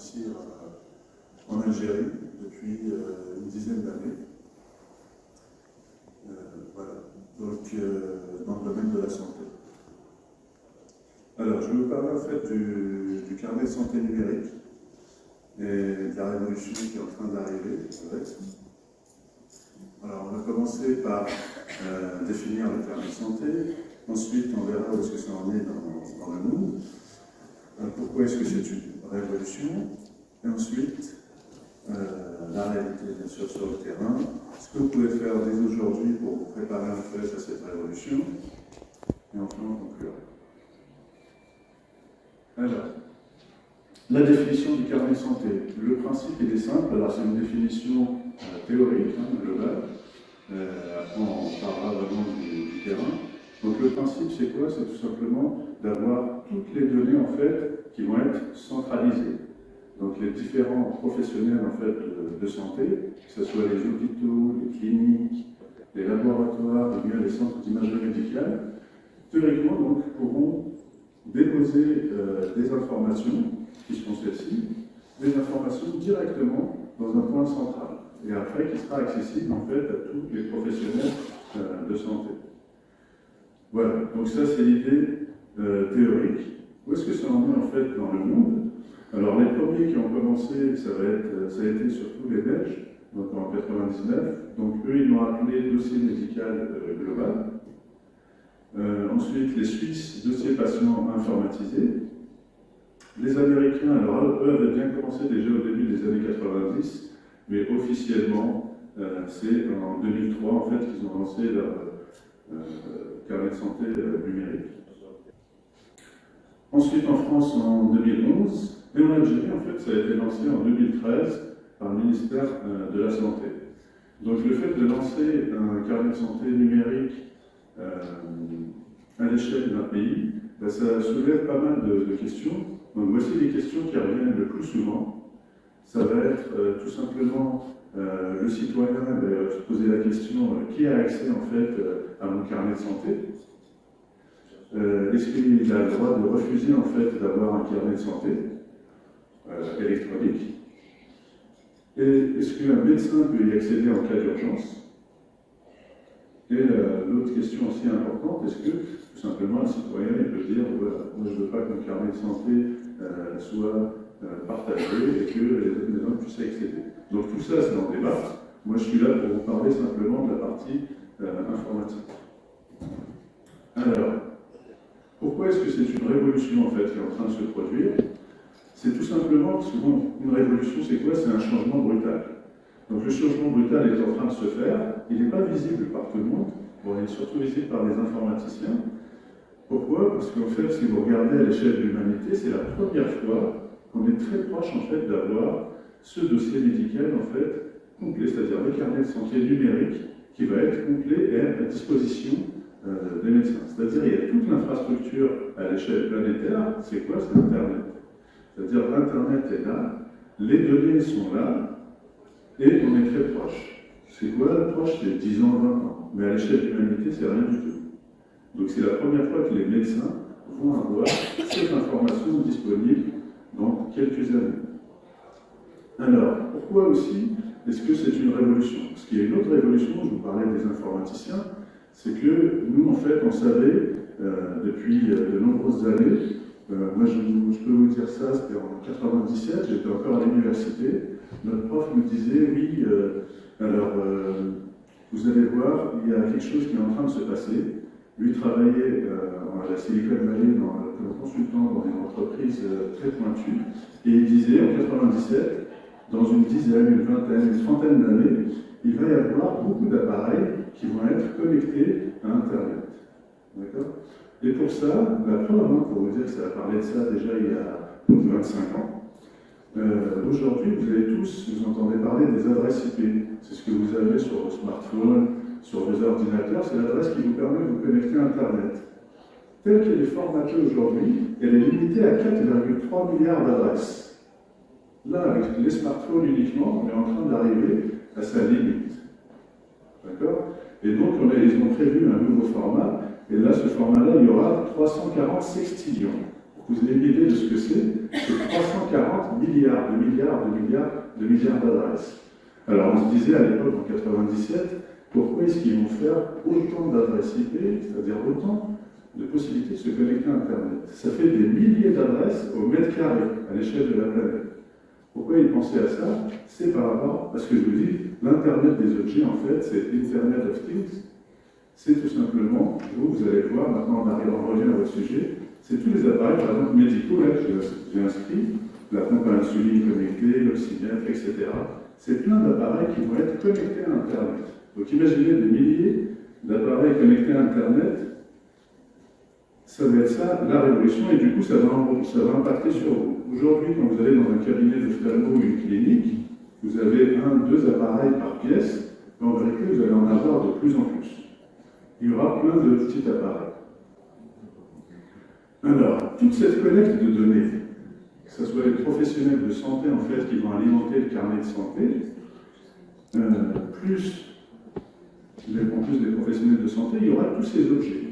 ici en Algérie depuis une dizaine d'années. Voilà, donc dans le domaine de la santé. Alors, je vais vous parler en fait du carnet de santé numérique et de la révolution qui est en train d'arriver avec. Alors, on va commencer par définir le carnet de santé. Ensuite, on verra où est-ce que ça en est dans le monde. Pourquoi est-ce que c'est une révolution? Et ensuite, la réalité, bien sûr, sur le terrain. Ce que vous pouvez faire dès aujourd'hui pour vous préparer en fait à cette révolution. Et enfin, on conclura. Alors, la définition du carnet de santé. Le principe il est simple. Alors, c'est une définition théorique, globale. Après, on parlera vraiment du terrain. Donc, le principe, c'est quoi? C'est tout simplement d'avoir toutes les données, en fait, qui vont être centralisées. Donc, les différents professionnels, en fait, de santé, que ce soit les hôpitaux, les cliniques, les laboratoires, ou bien les centres d'imagerie médicale, théoriquement, donc, pourront déposer des informations, qui sont celles-ci, des informations directement dans un point central, et après qui sera accessible en fait à tous les professionnels de santé. Voilà, donc ça c'est l'idée théorique. Où est-ce que ça en est en fait dans le monde? Alors les premiers qui ont commencé, ça a été surtout les Belges, donc en 99, donc eux ils l'ont appelé dossier médical global. Ensuite, les Suisses, dossier patient informatisé. Les Américains, alors eux avaient bien commencé déjà au début des années 90, mais officiellement, c'est en 2003 en fait qu'ils ont lancé leur carnet de santé numérique. Ensuite, en France, en 2011, et en Algérie, en fait, ça a été lancé en 2013 par le ministère de la Santé. Donc le fait de lancer un carnet de santé numérique à l'échelle d'un pays, ça soulève pas mal de questions. Donc voici les questions qui reviennent le plus souvent. Ça va être tout simplement le citoyen va se poser la question qui a accès en fait à mon carnet de santé? Est-ce qu'il a le droit de refuser en fait d'avoir un carnet de santé électronique? Et est-ce qu'un médecin peut y accéder en cas d'urgence? Et l'autre question aussi importante, est-ce que tout simplement un citoyen il peut dire voilà, moi je ne veux pas que mon carnet de santé soit partagé et que les autres gens puissent accéder. Donc tout ça c'est dans le débat. Moi je suis là pour vous parler simplement de la partie informatique. Alors, pourquoi est-ce que c'est une révolution en fait qui est en train de se produire? C'est tout simplement parce que bon, une révolution c'est quoi? C'est un changement brutal. Donc le changement brutal est en train de se faire, il n'est pas visible par tout le monde, bon, il est surtout visible par les informaticiens. Pourquoi? Parce qu'en fait, si vous regardez à l'échelle de l'humanité, c'est la première fois qu'on est très proche en fait d'avoir ce dossier médical en fait complet, c'est-à-dire le carnet de santé numérique qui va être complet et à disposition des médecins. C'est-à-dire il y a toute l'infrastructure à l'échelle planétaire, c'est quoi? C'est Internet. C'est-à-dire Internet est là, les données sont là, et on est très proche. C'est quoi proche? C'est 10 ans, 20 ans. Mais à l'échelle de l'humanité, c'est rien du tout. Donc c'est la première fois que les médecins vont avoir cette information disponible dans quelques années. Alors, pourquoi aussi est-ce que c'est une révolution? Parce qu'il y a une autre révolution, je vous parlais des informaticiens, c'est que nous, en fait, on savait depuis de nombreuses années, moi je peux vous dire ça, c'était en 97, j'étais encore à l'université, notre prof me disait, oui, vous allez voir, il y a quelque chose qui est en train de se passer. Lui travaillait à la Silicon Valley comme consultant dans une entreprise très pointue, et il disait en 97, dans une dizaine, une vingtaine, une trentaine d'années, il va y avoir beaucoup d'appareils qui vont être connectés à Internet. D'accord? Et pour ça, la preuve, pour vous dire que ça a parlé de ça déjà il y a 25 ans, aujourd'hui, vous entendez parler des adresses IP. C'est ce que vous avez sur vos smartphones, sur vos ordinateurs, c'est l'adresse qui vous permet de vous connecter à Internet. Telle qu'elle est formatée aujourd'hui, elle est limitée à 4,3 milliards d'adresses. Là, avec les smartphones uniquement, on est en train d'arriver à sa limite. D'accord? Et donc, ils ont prévu un nouveau format, et là, ce format-là, il y aura 340 sextillions. Pour que vous ayez une idée de ce que c'est 340 milliards. de milliards d'adresses. Alors on se disait à l'époque, en 97, pourquoi est-ce qu'ils vont faire autant d'adresses IP, c'est-à-dire autant de possibilités de se connecter à Internet? Ça fait des milliers d'adresses au mètre carré, à l'échelle de la planète. Pourquoi ils pensaient à ça? C'est par rapport à ce que je vous dis, l'Internet des objets, en fait, c'est Internet of Things. C'est tout simplement, vous allez voir, maintenant on revient à votre sujet, c'est tous les appareils, par exemple médicaux, là, que j'ai inscrit, la pompe à insuline connectée, l'oxymètre, etc. C'est plein d'appareils qui vont être connectés à Internet. Donc imaginez des milliers d'appareils connectés à Internet, ça va être ça, la révolution, et du coup ça va impacter sur vous. Aujourd'hui, quand vous allez dans un cabinet d'ophtalmo ou une clinique, vous avez 1-2 appareils par pièce, mais en vérité vous allez en avoir de plus en plus. Il y aura plein de petits appareils. Alors, toute cette collecte de données, que ce soit les professionnels de santé en fait qui vont alimenter le carnet de santé, en plus des professionnels de santé, il y aura tous ces objets.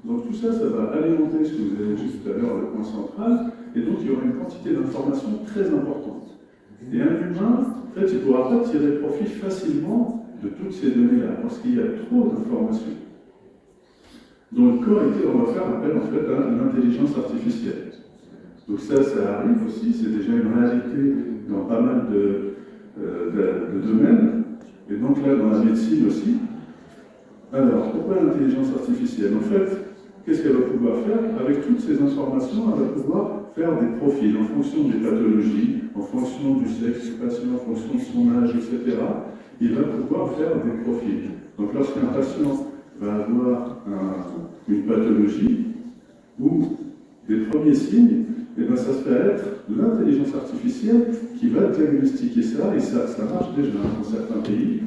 Donc tout ça, ça va alimenter ce que vous avez dit tout à l'heure, le point central, et donc il y aura une quantité d'informations très importante. Et un humain, en fait, il ne pourra pas tirer profit facilement de toutes ces données-là, parce qu'il y a trop d'informations. Donc, on va faire appel en fait à l'intelligence artificielle. Donc ça arrive aussi, c'est déjà une réalité dans pas mal de domaines, et donc là, dans la médecine aussi. Alors, pourquoi l'intelligence artificielle? En fait, qu'est-ce qu'elle va pouvoir faire? Avec toutes ces informations, elle va pouvoir faire des profils en fonction des pathologies, en fonction du sexe du patient, en fonction de son âge, etc. Il va pouvoir faire des profils. Donc lorsqu'un patient va avoir une pathologie ou des premiers signes, et bien ça va être l'intelligence artificielle qui va diagnostiquer ça, et ça marche déjà dans certains pays.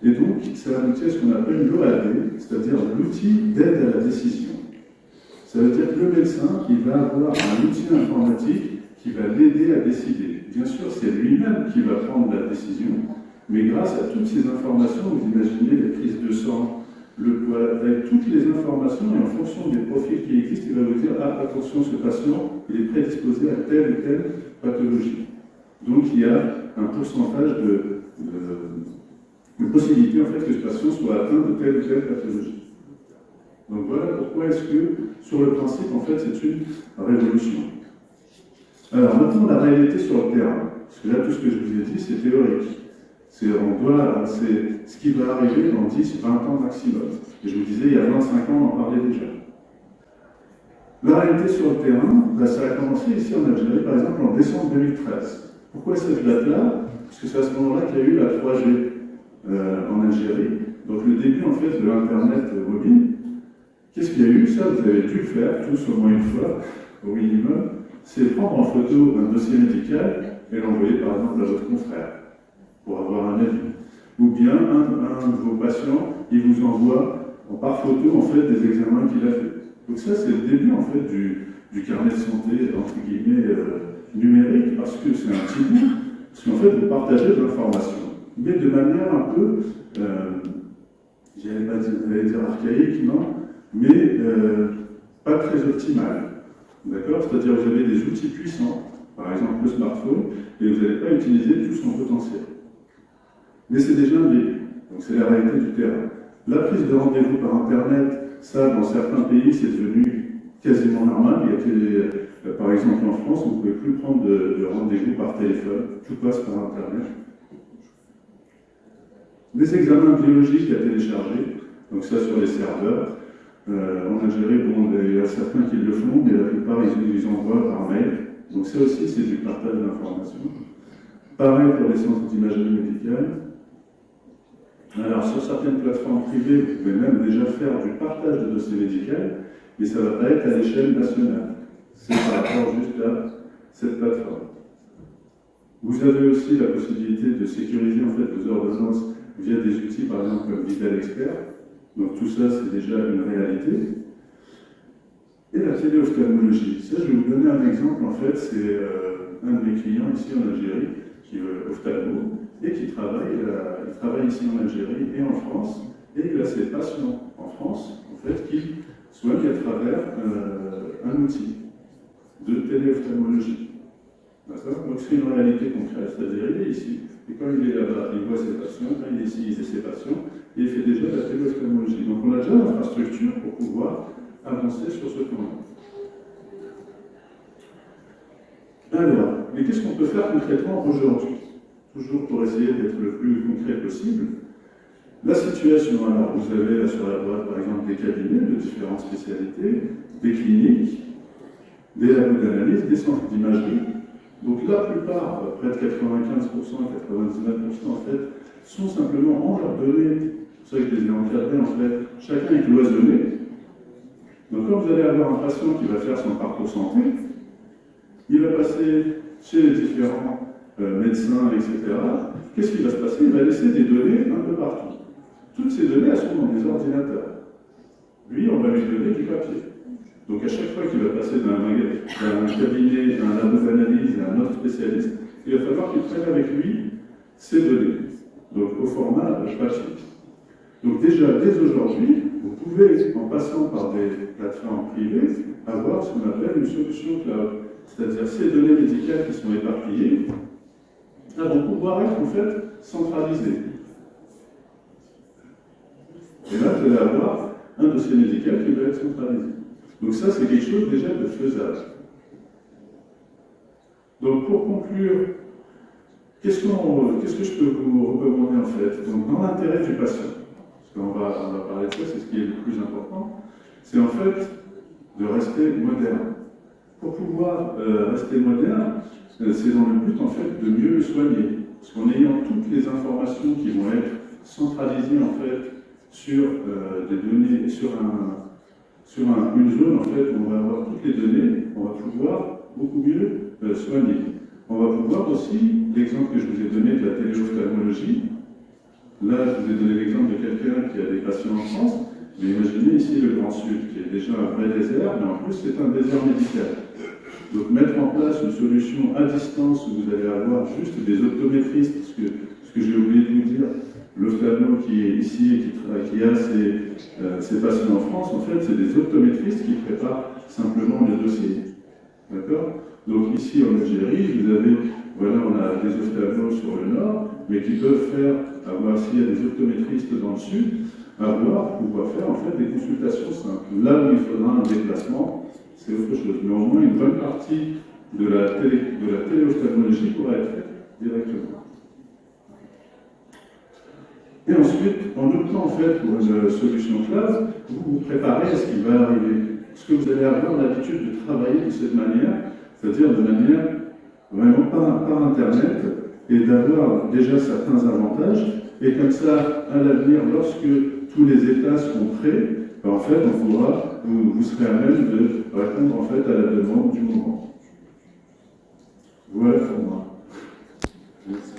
Et donc, ça va aboutir à ce qu'on appelle l'OAD, c'est-à-dire l'outil d'aide à la décision. Ça veut dire que le médecin, il va avoir un outil informatique qui va l'aider à décider. Bien sûr, c'est lui-même qui va prendre la décision, mais grâce à toutes ces informations, vous imaginez les prises de sang, le poids, avec toutes les informations, et en fonction des profils qui existent, il va vous dire « Ah, attention, ce patient, il est prédisposé à telle ou telle pathologie. » Donc, il y a un pourcentage de possibilité en fait, que ce patient soit atteint de telle ou telle pathologie. Donc voilà pourquoi est-ce que, sur le principe, en fait, c'est une révolution. Alors maintenant, la réalité sur le terrain. Parce que là, tout ce que je vous ai dit, c'est théorique. C'est ce qui va arriver dans 10-20 ans maximum. Et je vous disais, il y a 25 ans, on en parlait déjà. La réalité sur le terrain, ça a commencé ici en Algérie, par exemple, en décembre 2013. Pourquoi cette date-là? Parce que c'est à ce moment-là qu'il y a eu la 3G. En Algérie, donc le début en fait de l'Internet mobile. Qu'est-ce qu'il y a eu? Ça, vous avez dû le faire, tous au moins une fois, au minimum, c'est prendre en photo un dossier médical et l'envoyer par exemple à votre confrère, pour avoir un avis. Ou bien un de vos patients, il vous envoie par photo en fait des examens qu'il a fait. Donc ça, c'est le début en fait du carnet de santé, entre guillemets, numérique, parce que c'est un petit bout, parce qu'en fait, vous partagez de l'information. Mais de manière un peu, j'allais dire archaïque, non, mais pas très optimale. D'accord? C'est-à-dire que vous avez des outils puissants, par exemple le smartphone, et vous n'allez pas utiliser tout son potentiel. Mais c'est déjà un début, donc c'est la réalité du terrain. La prise de rendez-vous par Internet, ça, dans certains pays, c'est devenu quasiment normal. Il y a par exemple en France, vous ne pouvez plus prendre de rendez-vous par téléphone, tout passe par Internet. Des examens biologiques à télécharger, donc ça sur les serveurs. En Algérie, bon, il y a certains qui le font, mais la plupart ils envoient par mail. Donc ça aussi, c'est du partage d'informations. Pareil pour les centres d'imagerie médicale. Alors sur certaines plateformes privées, vous pouvez même déjà faire du partage de dossiers médicaux, mais ça ne va pas être à l'échelle nationale. C'est par rapport juste à cette plateforme. Vous avez aussi la possibilité de sécuriser en fait vos ordonnances via des outils, par exemple, comme Vital Expert. Donc tout ça, c'est déjà une réalité. Et la téléophtalmologie. Ça, je vais vous donner un exemple, en fait, c'est un de mes clients ici en Algérie, qui est ophtalmo, et qui travaille ici en Algérie et en France, et il a ses patients en France, en fait, qui soignent à travers un outil de téléophtalmologie. D'accord? Donc c'est une réalité concrète, c'est-à-dire il est ici, et quand il est là-bas, il voit ses patients, quand il est ici, il voit ses patients, et il fait déjà la téléophtalmologie. Donc on a déjà l'infrastructure pour pouvoir avancer sur ce point-là. Alors, mais qu'est-ce qu'on peut faire concrètement aujourd'hui? Toujours pour essayer d'être le plus concret possible. La situation, alors vous avez là sur la droite par exemple des cabinets de différentes spécialités, des cliniques, des labos d'analyse, des centres d'imagerie. Donc la plupart, près de 95%, 99% en fait, sont simplement en leurs données. C'est pour ça que je les ai encadrés en fait, chacun est cloisonné. Donc quand vous allez avoir un patient qui va faire son parcours santé, il va passer chez les différents médecins, etc. Qu'est-ce qui va se passer? Il va laisser des données un peu partout. Toutes ces données, elles sont dans des ordinateurs. Lui, on va lui donner du papier. Donc à chaque fois qu'il va passer d'un cabinet, d'un labo d'analyse à un autre spécialiste, il va falloir qu'il prenne avec lui ces données. Donc au format papier. Donc déjà, dès aujourd'hui, vous pouvez, en passant par des plateformes privées, avoir ce qu'on appelle une solution cloud. C'est-à-dire ces données médicales qui sont éparpillées, elles vont pouvoir être en fait centralisées. Et là, vous allez avoir un dossier médical qui va être centralisé. Donc ça, c'est quelque chose déjà de faisable. Donc pour conclure, qu'est-ce que je peux vous recommander en fait? Donc dans l'intérêt du patient, parce qu'on va parler de ça, c'est ce qui est le plus important, c'est en fait de rester moderne. Pour pouvoir rester moderne, c'est dans le but en fait de mieux le soigner. Parce qu'en ayant toutes les informations qui vont être centralisées en fait sur des données, sur une zone en fait où on va avoir toutes les données, on va pouvoir beaucoup mieux soigner. On va pouvoir aussi, l'exemple que je vous ai donné de la téléophtalmologie, là je vous ai donné l'exemple de quelqu'un qui a des patients en France, mais imaginez ici le Grand Sud, qui est déjà un vrai désert, mais en plus c'est un désert médical. Donc mettre en place une solution à distance où vous allez avoir juste des optométristes, parce que ce que j'ai oublié de vous dire, l'ophtalmo qui est ici et qui a ses patients en France, en fait, c'est des optométristes qui préparent simplement le dossier. D'accord? Donc ici en Algérie, vous avez, voilà, on a des ophtalmos sur le nord, mais qui peuvent faire, avoir s'il y a des optométristes dans le sud, pouvoir faire en fait des consultations simples. Là où il faudra un déplacement, c'est autre chose. Mais au moins une bonne partie de la téléophtalmologie pourra être faite directement. Et ensuite, en optant en fait pour une solution cloud, vous vous préparez à ce qui va arriver. Parce que vous allez avoir l'habitude de travailler de cette manière, c'est-à-dire de manière vraiment par Internet, et d'avoir déjà certains avantages. Et comme ça, à l'avenir, lorsque tous les États seront prêts, ben en fait, vous serez à même de répondre en fait à la demande du moment. Voilà pour moi. Merci.